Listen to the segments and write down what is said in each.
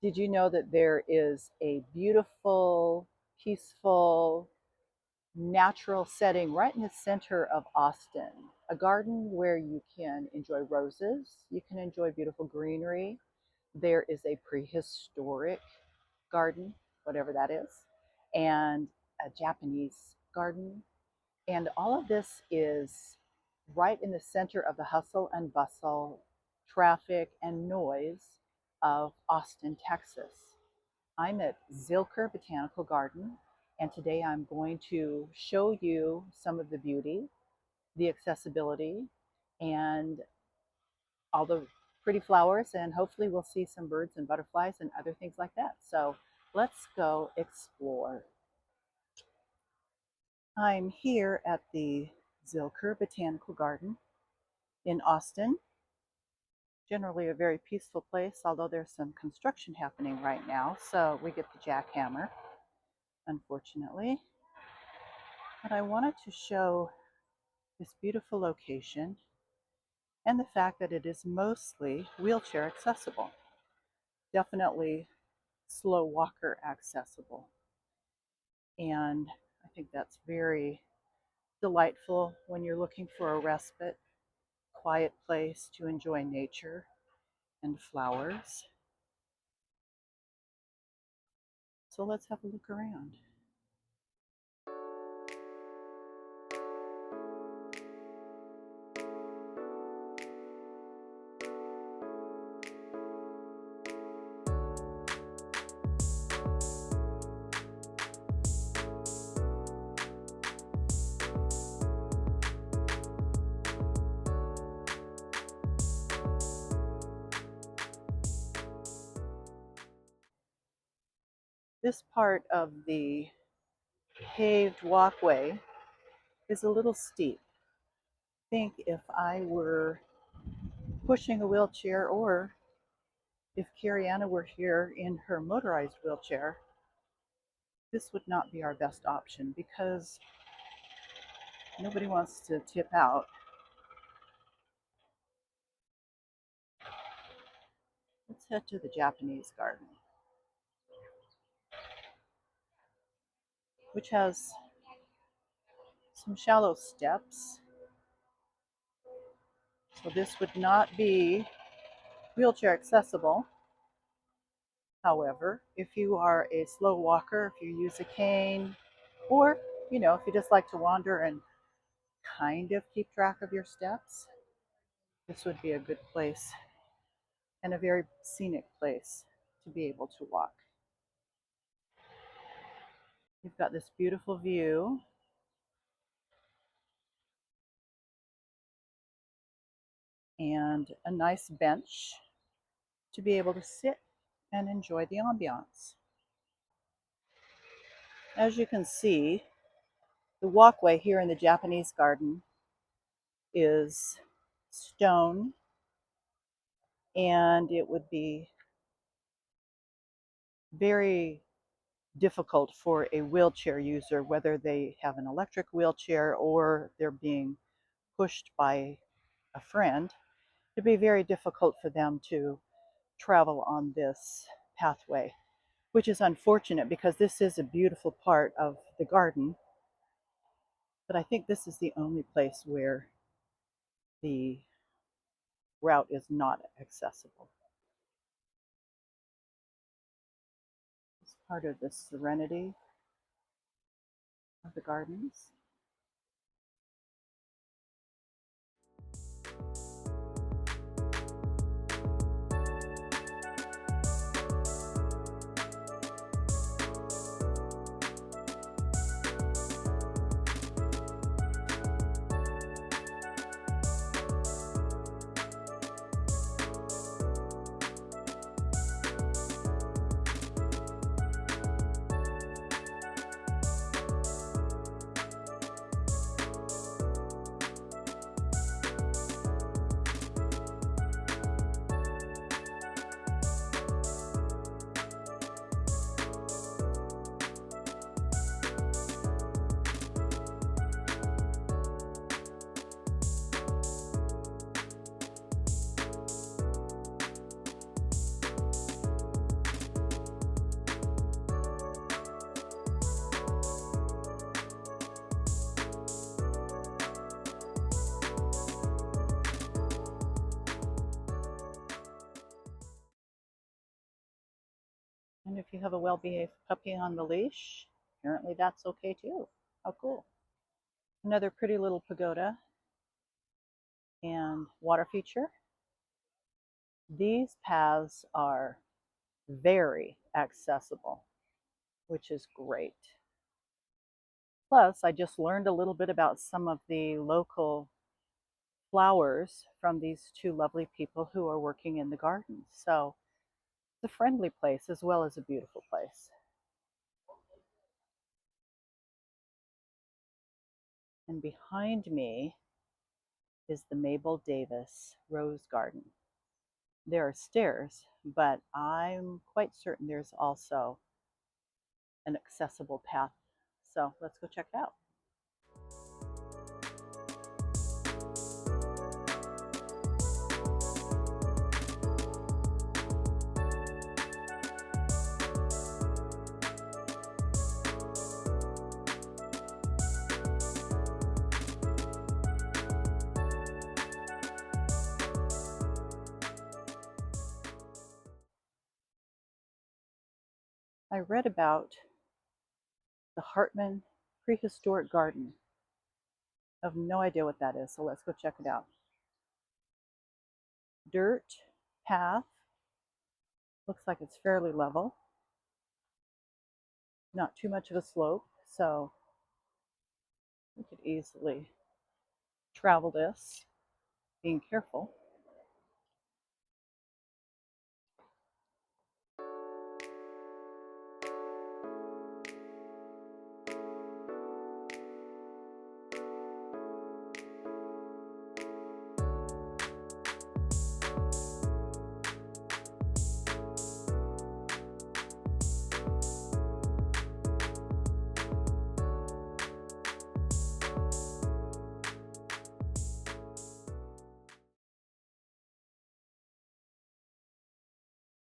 Did you know that there is a beautiful, peaceful, natural setting right in the center of Austin? A garden where you can enjoy roses, you can enjoy beautiful greenery. There is a prehistoric garden, whatever that is, and a Japanese garden. And all of this is right in the center of the hustle and bustle, traffic and noise of Austin, Texas. I'm at Zilker Botanical Garden, and today I'm going to show you some of the beauty, the accessibility, and all the pretty flowers, and hopefully we'll see some birds and butterflies and other things like that. So let's go explore. I'm here at the Zilker Botanical Garden in Austin. Generally a very peaceful place, although there's some construction happening right now, so we get the jackhammer, unfortunately. But I wanted to show this beautiful location and the fact that it is mostly wheelchair accessible. Definitely slow walker accessible. And I think that's very delightful when you're looking for a respite, quiet place to enjoy nature and flowers. So let's have a look around. This part of the paved walkway is a little steep. I think if I were pushing a wheelchair, or if Kariana were here in her motorized wheelchair, this would not be our best option because nobody wants to tip out. Let's head to the Japanese garden, which has some shallow steps. So this would not be wheelchair accessible. However, if you are a slow walker, if you use a cane, or if you just like to wander and kind of keep track of your steps, this would be a good place and a very scenic place to be able to walk. You've got this beautiful view. And a nice bench to be able to sit and enjoy the ambiance. As you can see, the walkway here in the Japanese garden is stone, and it would be very difficult for a wheelchair user, whether they have an electric wheelchair or they're being pushed by a friend, it'd be very difficult for them to travel on this pathway, which is unfortunate because this is a beautiful part of the garden. But I think this is the only place where the route is not accessible. It's part of the serenity of the gardens. And if you have a well-behaved puppy on the leash, apparently that's okay too. How cool. Another pretty little pagoda and water feature. These paths are very accessible, which is great. Plus, I just learned a little bit about some of the local flowers from these two lovely people who are working in the garden. So it's a friendly place as well as a beautiful place. And behind me is the Mabel Davis Rose Garden. There are stairs, but I'm quite certain there's also an accessible path. So let's go check it out. I read about the Hartman Prehistoric Garden. I have no idea what that is, so let's go check it out. Dirt path. Looks like it's fairly level. Not too much of a slope, so we could easily travel this, being careful.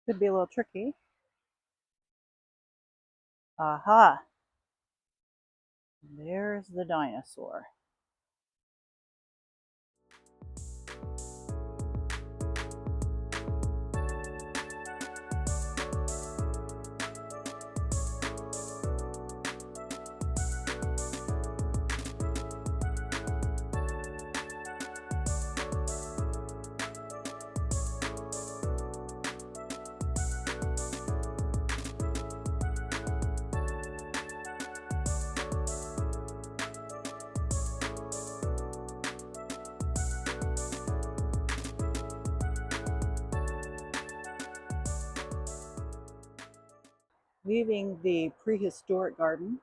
Could be a little tricky. Aha! There's the dinosaur. Leaving the prehistoric garden,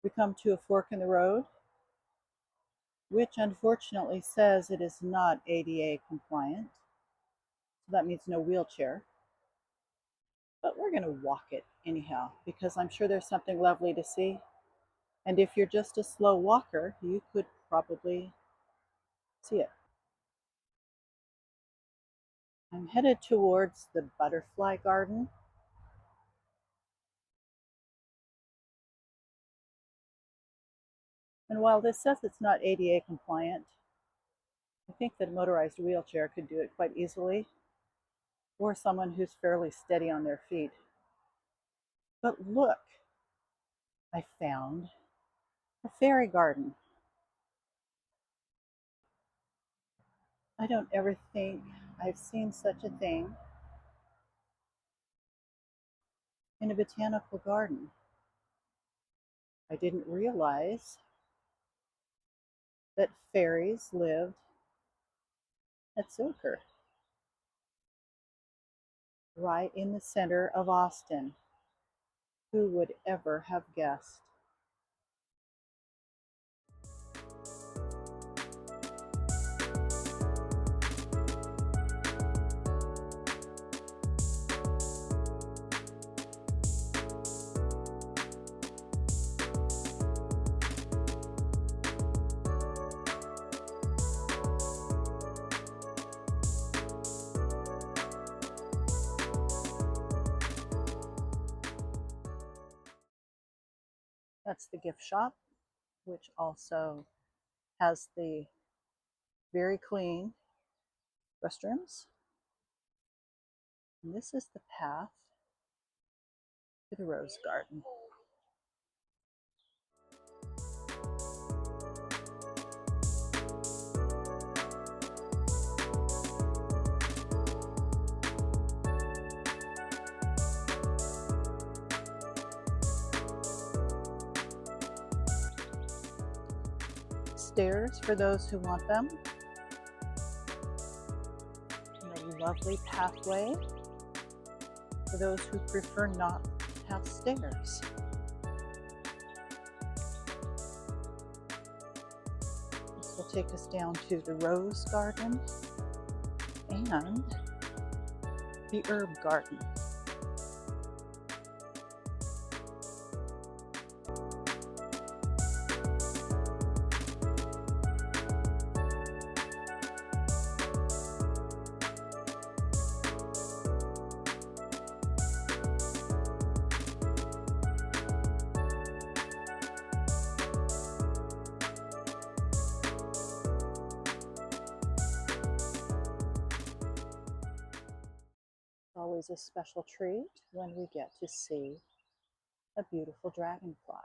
we come to a fork in the road, which unfortunately says it is not ADA compliant. So that means no wheelchair. But we're going to walk it anyhow, because I'm sure there's something lovely to see. And if you're just a slow walker, you could probably see it. I'm headed towards the butterfly garden. And while this says it's not ADA compliant, I think that a motorized wheelchair could do it quite easily, or someone who's fairly steady on their feet. But look, I found a fairy garden. I don't ever think I've seen such a thing in a botanical garden. I didn't realize that fairies lived at Zilker, right in the center of Austin. Who would ever have guessed? That's the gift shop, which also has the very clean restrooms. And this is the path to the rose garden. Stairs for those who want them. And a lovely pathway for those who prefer not to have stairs. This will take us down to the rose garden and the herb garden. Always a special treat when we get to see a beautiful dragonfly.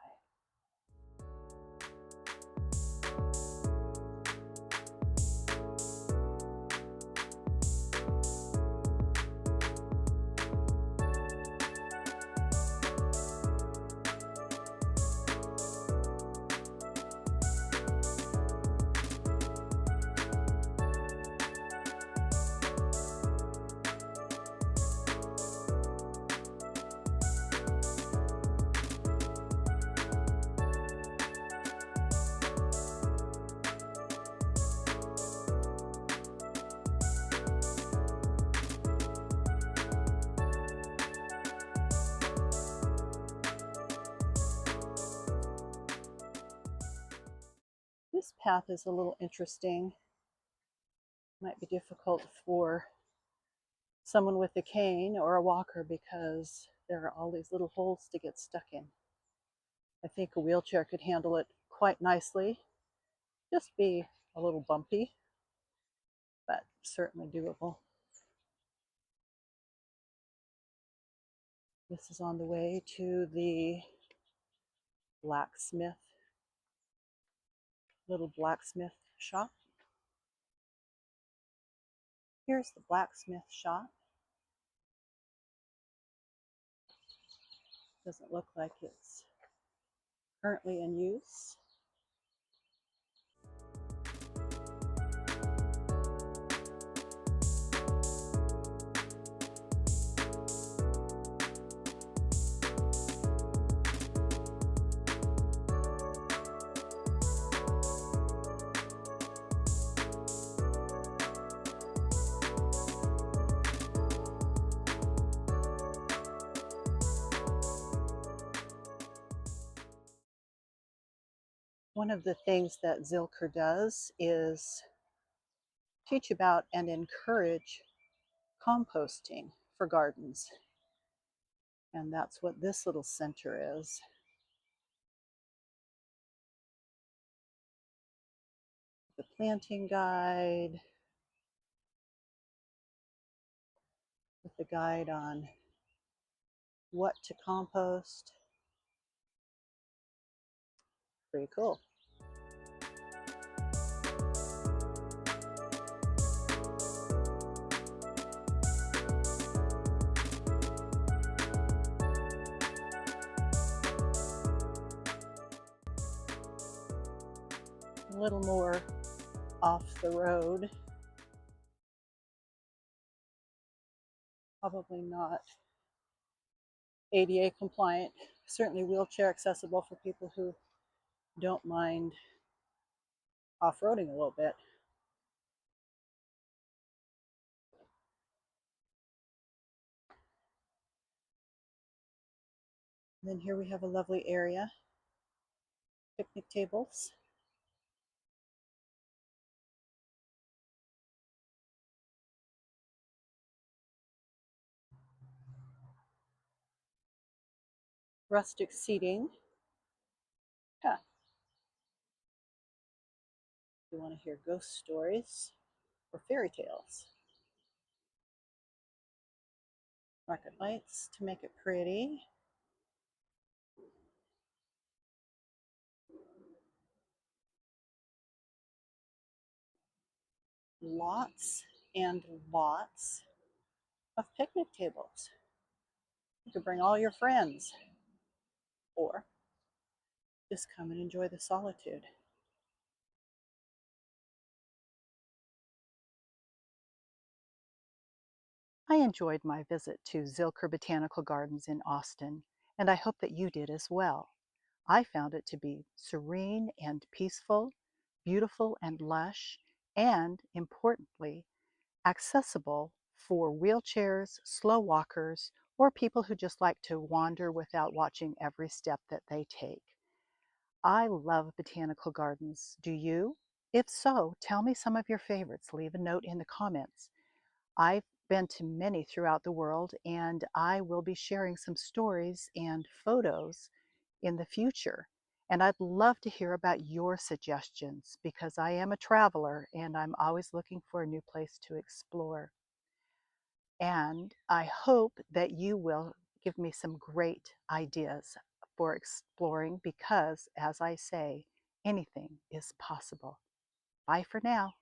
This path is a little interesting. Might be difficult for someone with a cane or a walker because there are all these little holes to get stuck in. I think a wheelchair could handle it quite nicely. Just be a little bumpy, but certainly doable. This is on the way to the little blacksmith shop. Here's the blacksmith shop. Doesn't look like it's currently in use. One of the things that Zilker does is teach about and encourage composting for gardens. And that's what this little center is. The planting guide, with the guide on what to compost. Pretty cool. A little more off the road. Probably not ADA compliant, certainly wheelchair accessible for people who don't mind off-roading a little bit. And then here we have a lovely area, picnic tables. Rustic seating. Yeah. You want to hear ghost stories or fairy tales. Market lights to make it pretty. lots and lots of picnic tables. You could bring all your friends or just come and enjoy the solitude. I enjoyed my visit to Zilker Botanical Gardens in Austin, and I hope that you did as well. I found it to be serene and peaceful, beautiful and lush, and importantly, accessible for wheelchairs, slow walkers, or people who just like to wander without watching every step that they take. I love botanical gardens. Do you? If so, tell me some of your favorites. Leave a note in the comments. I've been to many throughout the world, and I will be sharing some stories and photos in the future. And I'd love to hear about your suggestions because I am a traveler and I'm always looking for a new place to explore. And I hope that you will give me some great ideas for exploring because, as I say, anything is possible. Bye for now.